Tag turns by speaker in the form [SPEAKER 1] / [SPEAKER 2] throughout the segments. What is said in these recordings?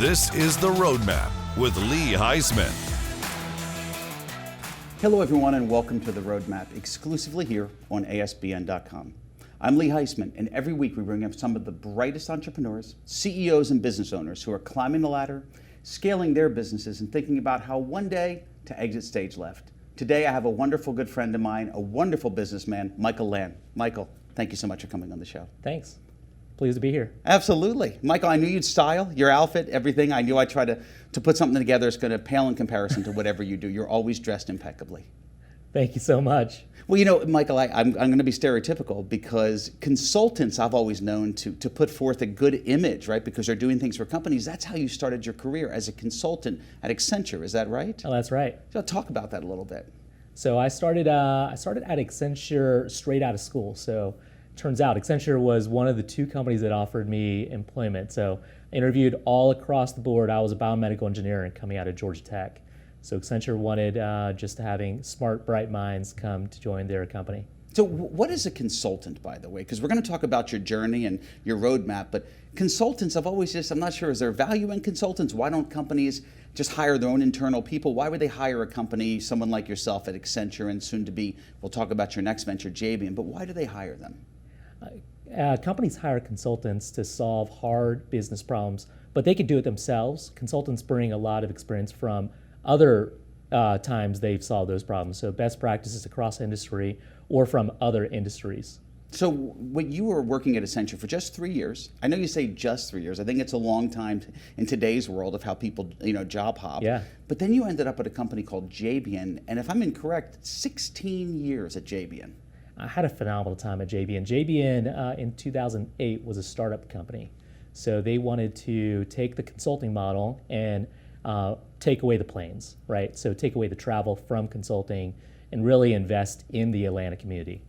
[SPEAKER 1] This is The Roadmap with Lee Heisman.
[SPEAKER 2] Hello everyone and welcome to The Roadmap, exclusively here on ASBN.com. I'm Lee Heisman, and every week we bring up some of the brightest entrepreneurs, CEOs and business owners who are climbing the ladder, scaling their businesses, and thinking about how one day to exit stage left. Today I have a wonderful good friend of mine, a wonderful businessman, Michael Land. Michael, thank you so much for coming on the show.
[SPEAKER 3] Thanks. Pleased to be here.
[SPEAKER 2] Absolutely. Michael, I knew you'd style, your outfit, everything. I knew I'd try to put something together that's going to pale in comparison to whatever you do. You're always dressed impeccably.
[SPEAKER 3] Thank you so much.
[SPEAKER 2] Well, you know, Michael, I'm going to be stereotypical because consultants I've always known to put forth a good image, right? Because they're doing things for companies. That's how you started your career as a consultant at Accenture. Is that right?
[SPEAKER 3] Oh, that's right.
[SPEAKER 2] So talk about that a little bit.
[SPEAKER 3] So I started at Accenture straight out of school. So turns out Accenture was one of the two companies that offered me employment. So I interviewed all across the board. I was a biomedical engineer and coming out of Georgia Tech. So Accenture wanted just having smart, bright minds come to join their company.
[SPEAKER 2] So what is a consultant, by the way? Because we're going to talk about your journey and your roadmap, but consultants, I'm not sure, is there value in consultants? Why don't companies just hire their own internal people? Why would they hire a company, someone like yourself at Accenture and soon to be, we'll talk about your next venture, JBN, but why do they hire them?
[SPEAKER 3] Companies hire consultants to solve hard business problems, but they can do it themselves. Consultants bring a lot of experience from other times they've solved those problems. So best practices across industry or from other industries.
[SPEAKER 2] So when you were working at Accenture for just 3 years, I know you say just 3 years, I think it's a long time in today's world of how people, job hop.
[SPEAKER 3] Yeah.
[SPEAKER 2] But then you ended up at a company called JBN, and if I'm incorrect, 16 years at JBN.
[SPEAKER 3] I had a phenomenal time at JBN. JBN in 2008 was a startup company. So they wanted to take the consulting model and take away the planes, right? So take away the travel from consulting and really invest in the Atlanta community.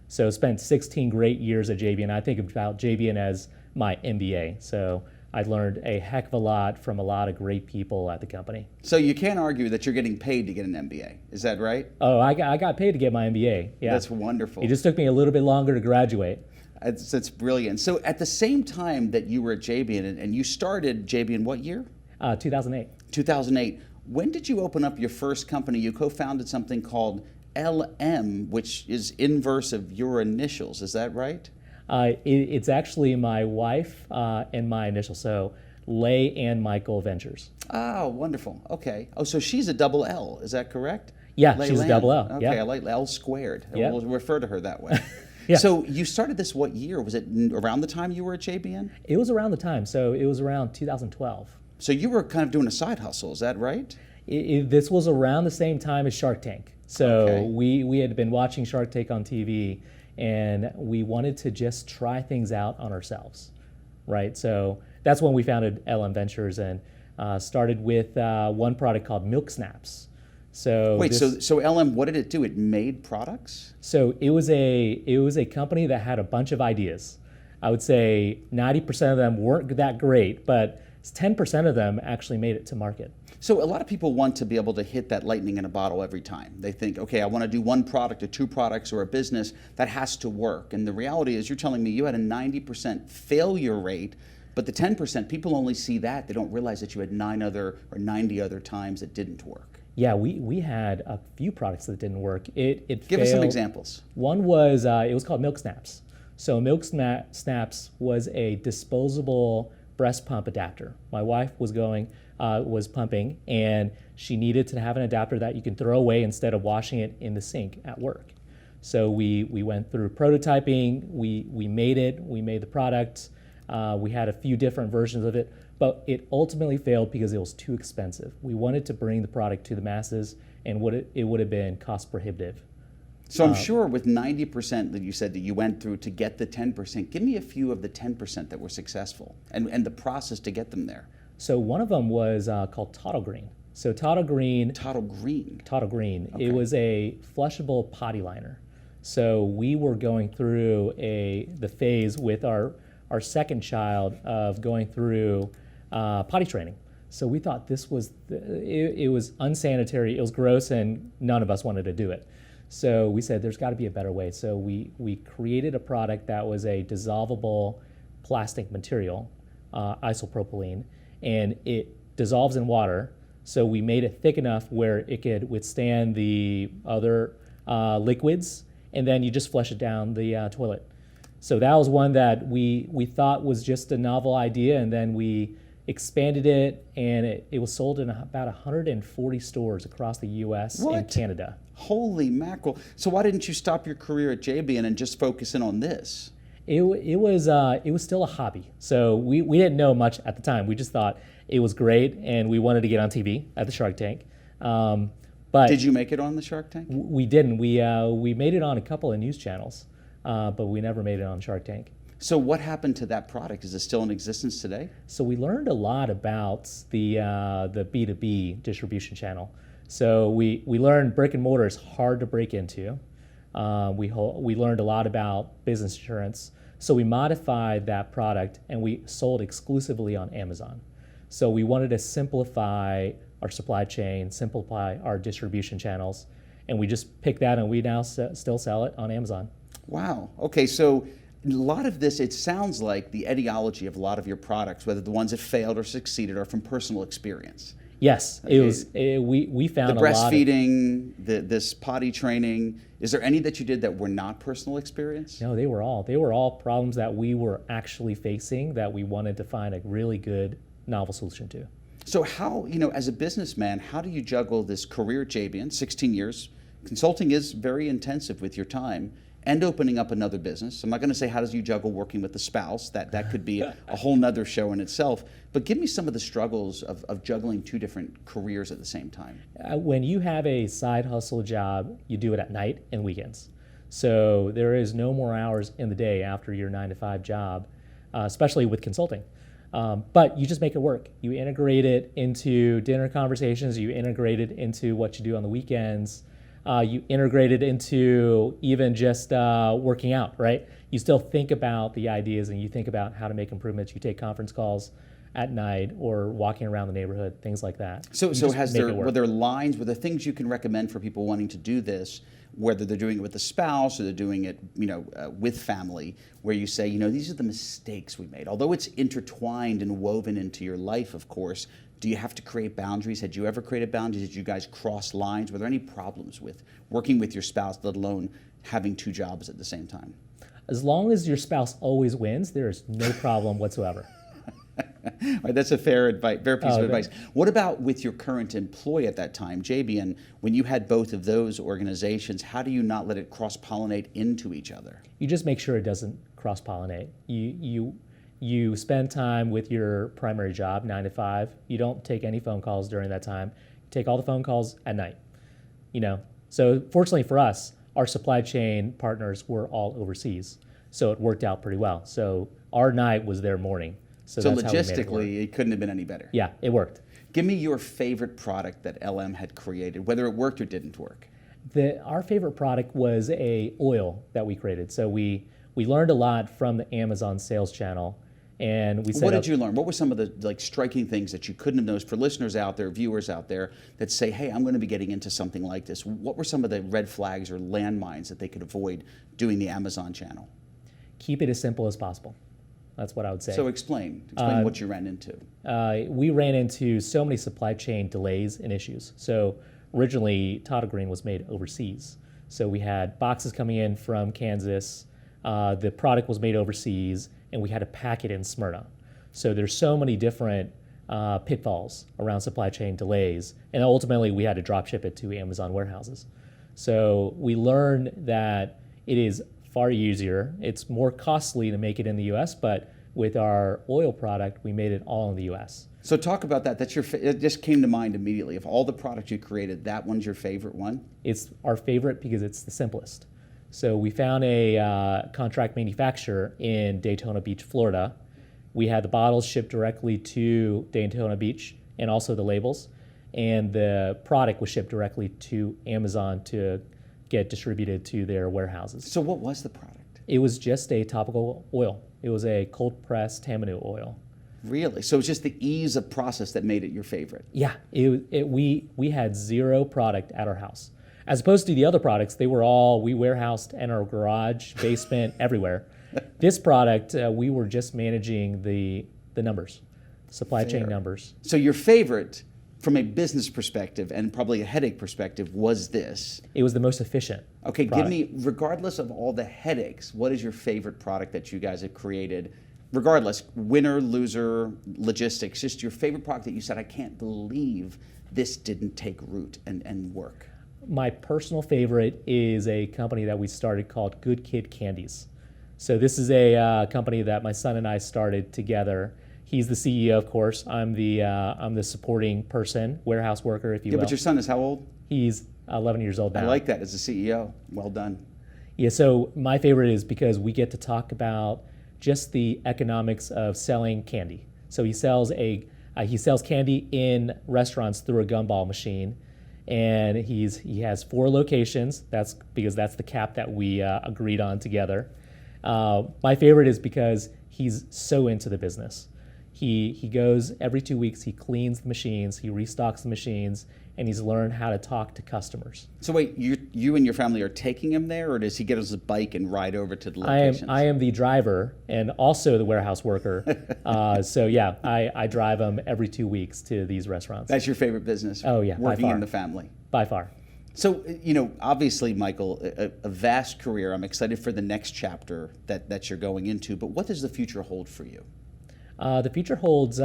[SPEAKER 3] So spent 16 great years at JBN. I think about JBN as my MBA. So I learned a heck of a lot from a lot of great people at the company.
[SPEAKER 2] So you can't argue that you're getting paid to get an MBA, is that right?
[SPEAKER 3] Oh, I got paid to get my MBA. Yeah,
[SPEAKER 2] that's wonderful.
[SPEAKER 3] It just took me a little bit longer to graduate.
[SPEAKER 2] That's brilliant. So at the same time that you were at JBN, and you started JBN what year?
[SPEAKER 3] 2008.
[SPEAKER 2] 2008. When did you open up your first company? You co-founded something called LM, which is inverse of your initials, is that right?
[SPEAKER 3] It's actually my wife and my initials, so Lay and Michael Ventures.
[SPEAKER 2] Oh, wonderful. Okay. Oh, so she's a double L, is that correct?
[SPEAKER 3] Yeah,
[SPEAKER 2] Lay
[SPEAKER 3] she's
[SPEAKER 2] Land.
[SPEAKER 3] a double L.
[SPEAKER 2] Okay,
[SPEAKER 3] Yeah.
[SPEAKER 2] I like L squared.
[SPEAKER 3] Yep.
[SPEAKER 2] We'll refer to her that way.
[SPEAKER 3] Yeah.
[SPEAKER 2] So you started this what year? Was it around the time you were at JBN?
[SPEAKER 3] It was around the time, so it was around 2012.
[SPEAKER 2] So you were kind of doing a side hustle, is that right?
[SPEAKER 3] This was around the same time as Shark Tank. So
[SPEAKER 2] Okay.
[SPEAKER 3] we had been watching Shark Tank on TV, and we wanted to just try things out on ourselves, right? So that's when we founded LM Ventures and started with one product called Milk Snaps. So
[SPEAKER 2] wait, so LM, what did it do? It made products?
[SPEAKER 3] So it was a company that had a bunch of ideas. I would say 90% of them weren't that great, but 10% of them actually made it to market.
[SPEAKER 2] So a lot of people want to be able to hit that lightning in a bottle every time. They think, okay, I want to do one product or two products or a business that has to work. And the reality is, you're telling me you had a 90% failure rate, but the 10%, people only see that. They don't realize that you had 90 other times it didn't work.
[SPEAKER 3] Yeah, we had a few products that didn't work. It
[SPEAKER 2] Give
[SPEAKER 3] failed.
[SPEAKER 2] us some examples.
[SPEAKER 3] One was, it was called Milk Snaps. So Milk Snaps was a disposable breast pump adapter. My wife was pumping, and she needed to have an adapter that you can throw away instead of washing it in the sink at work. So we went through prototyping, we made it, we made the product, we had a few different versions of it, but it ultimately failed because it was too expensive. We wanted to bring the product to the masses, and it would have been cost prohibitive.
[SPEAKER 2] So I'm sure with 90% that you said that you went through to get the 10%, give me a few of the 10% that were successful and the process to get them there.
[SPEAKER 3] So one of them was called Tottle Green. So Tottle Green.
[SPEAKER 2] Okay.
[SPEAKER 3] It was a flushable potty liner. So we were going through the phase with our second child of going through potty training. So we thought this was, it was unsanitary, it was gross, and none of us wanted to do it. So we said there's got to be a better way. So we created a product that was a dissolvable plastic material, isopropylene, and it dissolves in water. So we made it thick enough where it could withstand the other liquids, and then you just flush it down the toilet. So that was one that we thought was just a novel idea, and then we expanded it, and it was sold in about 140 stores across the U.S. and Canada.
[SPEAKER 2] Holy mackerel. So why didn't you stop your career at JBN and just focus in on this?
[SPEAKER 3] It was still a hobby. So we didn't know much at the time. We just thought it was great, and we wanted to get on TV at the Shark Tank. But
[SPEAKER 2] did you make it on the Shark Tank?
[SPEAKER 3] We didn't. We made it on a couple of news channels, but we never made it on Shark Tank.
[SPEAKER 2] So what happened to that product? Is it still in existence today?
[SPEAKER 3] So we learned a lot about the B2B distribution channel. So we learned brick and mortar is hard to break into. We learned a lot about business insurance. So we modified that product and we sold exclusively on Amazon. So we wanted to simplify our supply chain, simplify our distribution channels, and we just picked that, and we now still sell it on Amazon.
[SPEAKER 2] Wow. Okay, so a lot of this, it sounds like the etiology of a lot of your products, whether the ones that failed or succeeded, are from personal experience.
[SPEAKER 3] Yes, it was. We found
[SPEAKER 2] the breastfeeding, this potty training. Is there any that you did that were not personal experience?
[SPEAKER 3] No, they were all problems that we were actually facing that we wanted to find a really good novel solution to.
[SPEAKER 2] So how, as a businessman, how do you juggle this career at JBN, 16 years? Consulting is very intensive with your time, and opening up another business. I'm not going to say how does you juggle working with a spouse. That could be a whole nother show in itself. But give me some of the struggles of juggling two different careers at the same time.
[SPEAKER 3] When you have a side hustle job, you do it at night and weekends. So there is no more hours in the day after your 9-to-5 job, especially with consulting. But you just make it work. You integrate it into dinner conversations. You integrate it into what you do on the weekends. You integrate it into even just working out, right? You still think about the ideas and you think about how to make improvements. You take conference calls at night or walking around the neighborhood, things like that.
[SPEAKER 2] So were there lines, were there things you can recommend for people wanting to do this, whether they're doing it with a spouse or they're doing it, with family, where you say, these are the mistakes we made. Although it's intertwined and woven into your life, of course, do you have to create boundaries? Had you ever created boundaries? Did you guys cross lines? Were there any problems with working with your spouse, let alone having two jobs at the same time?
[SPEAKER 3] As long as your spouse always wins, there is no problem whatsoever.
[SPEAKER 2] All right, that's a fair piece of advice. What about with your current employee at that time, JBN, when you had both of those organizations, how do you not let it cross-pollinate into each other?
[SPEAKER 3] You just make sure it doesn't cross-pollinate. You spend time with your primary job, 9 to 5. You don't take any phone calls during that time. You take all the phone calls at night. So fortunately for us, our supply chain partners were all overseas. So it worked out pretty well. So our night was their morning. So that's
[SPEAKER 2] logistically, it couldn't have been any better.
[SPEAKER 3] Yeah, it worked.
[SPEAKER 2] Give me your favorite product that LM had created, whether it worked or didn't work.
[SPEAKER 3] Our favorite product was a oil that we created. So we learned a lot from the Amazon sales channel. And we
[SPEAKER 2] what did you learn? What were some of the striking things that you couldn't have noticed for listeners out there, viewers out there, that say, hey, I'm going to be getting into something like this? What were some of the red flags or landmines that they could avoid doing the Amazon channel?
[SPEAKER 3] Keep it as simple as possible. That's what I would say.
[SPEAKER 2] So explain what you ran into.
[SPEAKER 3] We ran into so many supply chain delays and issues. So originally, Tata Green was made overseas. So we had boxes coming in from Kansas. The product was made overseas, and we had to pack it in Smyrna. So there's so many different pitfalls around supply chain delays, and ultimately we had to drop ship it to Amazon warehouses. So we learned that it is far easier. It's more costly to make it in the U.S., but with our oil product, we made it all in the U.S.
[SPEAKER 2] So talk about that. That's it just came to mind immediately. Of all the products you created, that one's your favorite one?
[SPEAKER 3] It's our favorite because it's the simplest. So we found a contract manufacturer in Daytona Beach, Florida. We had the bottles shipped directly to Daytona Beach and also the labels. And the product was shipped directly to Amazon to get distributed to their warehouses.
[SPEAKER 2] So what was the product?
[SPEAKER 3] It was just a topical oil. It was a cold pressed Tamanu oil.
[SPEAKER 2] Really? So it's just the ease of process that made it your favorite?
[SPEAKER 3] Yeah. We had zero product at our house. As opposed to the other products, we warehoused in our garage, basement, everywhere. This product, we were just managing the numbers. supply chain
[SPEAKER 2] Fair.
[SPEAKER 3] numbers.
[SPEAKER 2] So your favorite, from a business perspective and probably a headache perspective, was this.
[SPEAKER 3] It was the most efficient.
[SPEAKER 2] Okay,
[SPEAKER 3] product.
[SPEAKER 2] give me, regardless of all the headaches, what is your favorite product that you guys have created? Regardless, winner, loser, logistics, just your favorite product that you said, I can't believe this didn't take root and work.
[SPEAKER 3] My personal favorite is a company that we started called Good Kid Candies. So this is a company that my son and I started together. He's the CEO, of course. I'm the supporting person, warehouse worker, if you
[SPEAKER 2] Yeah,
[SPEAKER 3] will.
[SPEAKER 2] but your son is how old?
[SPEAKER 3] He's 11 years old now.
[SPEAKER 2] I like that as a CEO. Well done.
[SPEAKER 3] Yeah, so my favorite is because we get to talk about just the economics of selling candy. So he sells candy in restaurants through a gumball machine, and he has 4 locations. That's because that's the cap that we agreed on together. My favorite is because he's so into the business. He goes every 2 weeks, he cleans the machines, he restocks the machines, and he's learned how to talk to customers.
[SPEAKER 2] So wait, you and your family are taking him there, or does he get on his bike and ride over to the locations?
[SPEAKER 3] I am the driver and also the warehouse worker. So yeah, I drive him every 2 weeks to these restaurants.
[SPEAKER 2] That's your favorite business?
[SPEAKER 3] Oh yeah,
[SPEAKER 2] working
[SPEAKER 3] by far.
[SPEAKER 2] in the family.
[SPEAKER 3] By far.
[SPEAKER 2] So, obviously, Michael, a vast career. I'm excited for the next chapter that you're going into, but what does the future hold for you?
[SPEAKER 3] The future holds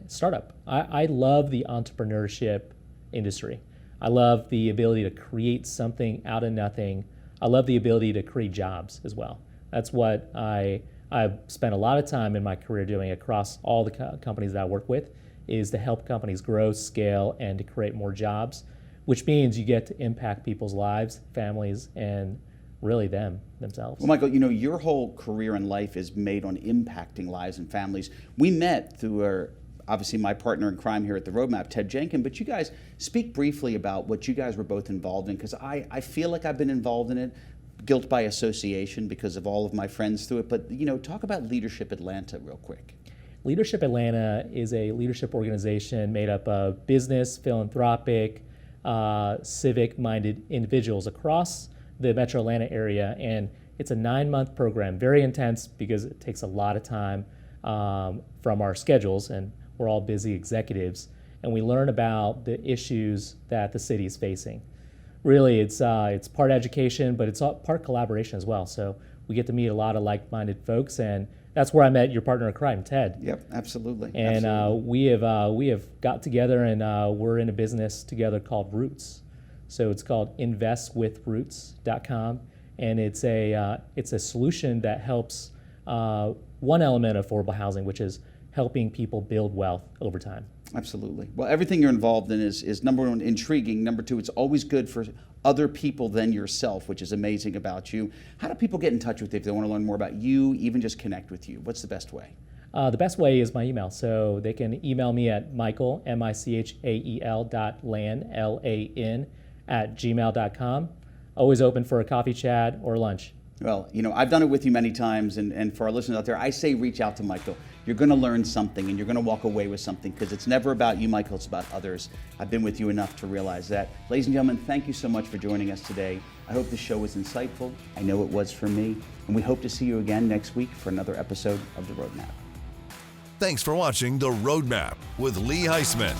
[SPEAKER 3] startup. I love the entrepreneurship industry. I love the ability to create something out of nothing. I love the ability to create jobs as well. That's what I've spent a lot of time in my career doing across all the companies that I work with, is to help companies grow, scale, and to create more jobs, which means you get to impact people's lives, families, and really themselves.
[SPEAKER 2] Well, Michael, your whole career in life is made on impacting lives and families. We met through obviously my partner in crime here at the Roadmap, Ted Jenkin, but you guys speak briefly about what you guys were both involved in, because I feel like I've been involved in it, guilt by association because of all of my friends through it, but talk about Leadership Atlanta real quick.
[SPEAKER 3] Leadership Atlanta is a leadership organization made up of business, philanthropic, civic-minded individuals across the Metro Atlanta area, and it's a 9-month program, very intense because it takes a lot of time from our schedules, and we're all busy executives, and we learn about the issues that the city is facing. Really, it's part education, but it's part collaboration as well. So we get to meet a lot of like-minded folks, and that's where I met your partner in crime, Ted.
[SPEAKER 2] Yep, absolutely.
[SPEAKER 3] And
[SPEAKER 2] absolutely.
[SPEAKER 3] We have got together, and we're in a business together called Roots. So it's called investwithroots.com, and it's a solution that helps one element of affordable housing, which is helping people build wealth over time.
[SPEAKER 2] Absolutely. Well, everything you're involved in is number one, intriguing. Number two, it's always good for other people than yourself, which is amazing about you. How do people get in touch with you if they want to learn more about you, even just connect with you? What's the best way?
[SPEAKER 3] The best way is my email. So they can email me at Michael, michael.lan, L-A-N, @gmail.com. Always open for a coffee chat or lunch.
[SPEAKER 2] Well, I've done it with you many times, and for our listeners out there, I say reach out to Michael. You're going to learn something, and you're going to walk away with something, because it's never about you, Michael, it's about others. I've been with you enough to realize that. Ladies and gentlemen, thank you so much for joining us today. I hope the show was insightful. I know it was for me, and we hope to see you again next week for another episode of The Roadmap.
[SPEAKER 1] Thanks for watching The Roadmap with Lee Heisman.